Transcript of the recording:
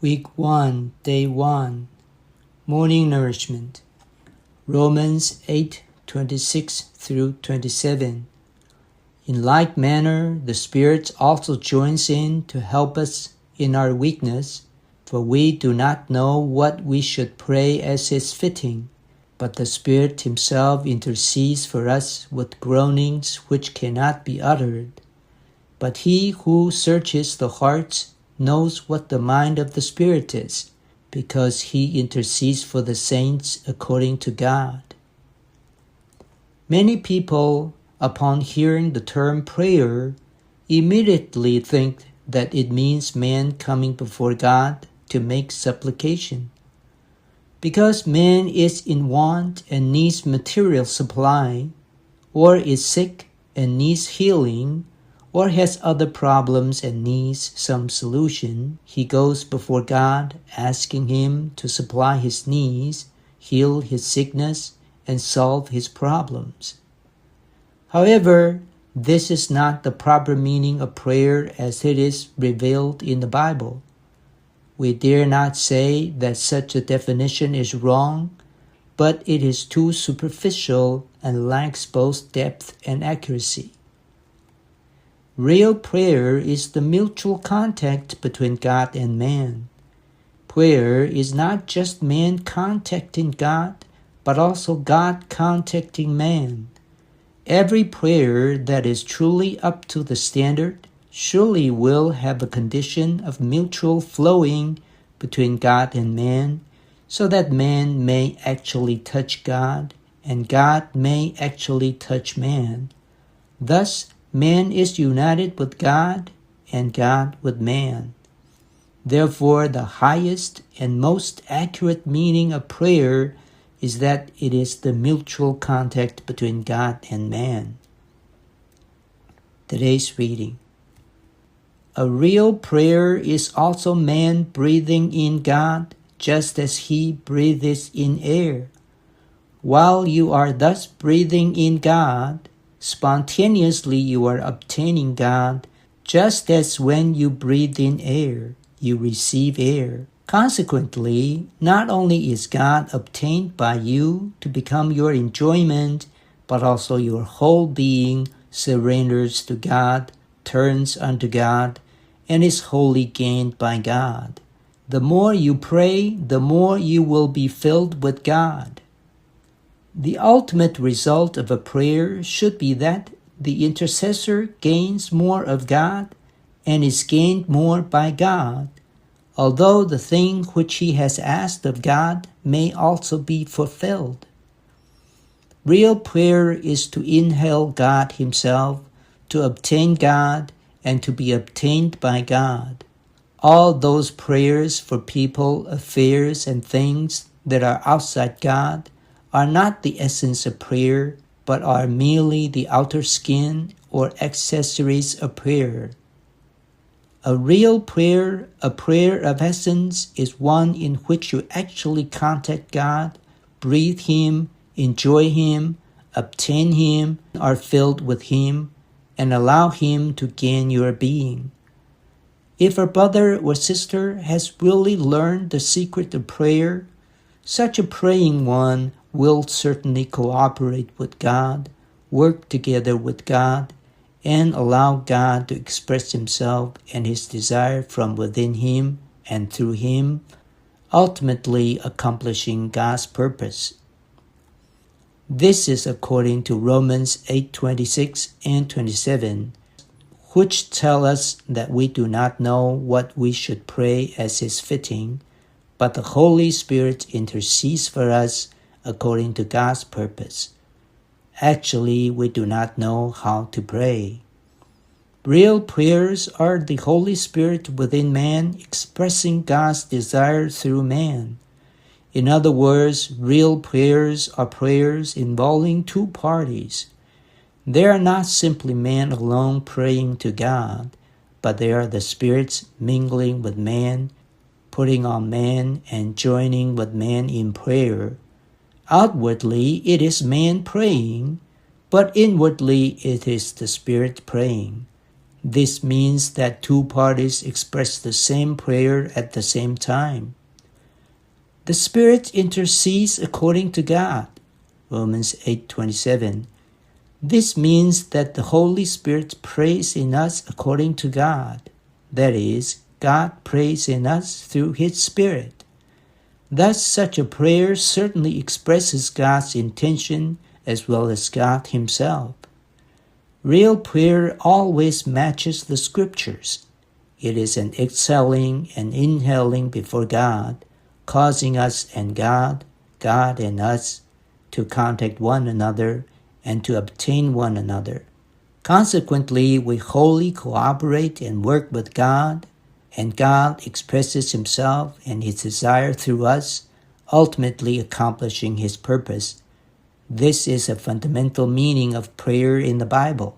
Week 1, Day 1, Morning Nourishment, Romans 8:26 through 27. In like manner, the Spirit also joins in to help us in our weakness, for we do not know what we should pray as is fitting, but the Spirit Himself intercedes for us with groanings which cannot be uttered. But He who searches the hearts knows what the mind of the Spirit is, because He intercedes for the saints according to God. Many people, upon hearing the term prayer, immediately think that it means man coming before God to make supplication. Because man is in want and needs material supply, or is sick and needs healing, or has other problems and needs some solution, he goes before God asking Him to supply his needs, heal his sickness, and solve his problems. However, this is not the proper meaning of prayer as it is revealed in the Bible. We dare not say that such a definition is wrong, but it is too superficial and lacks both depth and accuracy. Real prayer is the mutual contact between God and man. Prayer is not just man contacting God, but also God contacting man. Every prayer that is truly up to the standard surely will have a condition of mutual flowing between God and man, so that man may actually touch God and God may actually touch man. Thus, man is united with God and God with man. Therefore, the highest and most accurate meaning of prayer is that it is the mutual contact between God and man. Today's reading. A real prayer is also man breathing in God, just as He breathes in air. While you are thus breathing in God, spontaneously you are obtaining God, just as when you breathe in air, you receive air. Consequently, not only is God obtained by you to become your enjoyment, but also your whole being surrenders to God, turns unto God, and is wholly gained by God. The more you pray, the more you will be filled with God. The ultimate result of a prayer should be that the intercessor gains more of God and is gained more by God, although the thing which he has asked of God may also be fulfilled. Real prayer is to inhale God Himself, to obtain God, and to be obtained by God. All those prayers for people, affairs, and things that are outside God are not the essence of prayer, but are merely the outer skin or accessories of prayer. A real prayer, a prayer of essence, is one in which you actually contact God, breathe Him, enjoy Him, obtain Him, are filled with Him, and allow Him to gain your being. If a brother or sister has really learned the secret of prayer, such a praying one will certainly cooperate with God, work together with God, and allow God to express Himself and His desire from within him and through him, ultimately accomplishing God's purpose. This is according to Romans 8:26 and 27, which tell us that we do not know what we should pray as is fitting, but the Holy Spirit intercedes for us according to God's purpose. Actually, we do not know how to pray. Real prayers are the Holy Spirit within man expressing God's desire through man. In other words, real prayers are prayers involving two parties. They are not simply man alone praying to God, but they are the spirits mingling with man, putting on man, and joining with man in prayer. Outwardly, it is man praying, but inwardly it is the Spirit praying. This means that two parties express the same prayer at the same time. The Spirit intercedes according to God, Romans 8:27. This means that the Holy Spirit prays in us according to God. That is, God prays in us through His Spirit. Thus, such a prayer certainly expresses God's intention as well as God Himself. Real prayer always matches the Scriptures. It is an exhaling and inhaling before God, causing us and God, God and us, to contact one another and to obtain one another. Consequently, we wholly cooperate and work with God, and God expresses Himself and His desire through us, ultimately accomplishing His purpose. This is a fundamental meaning of prayer in the Bible.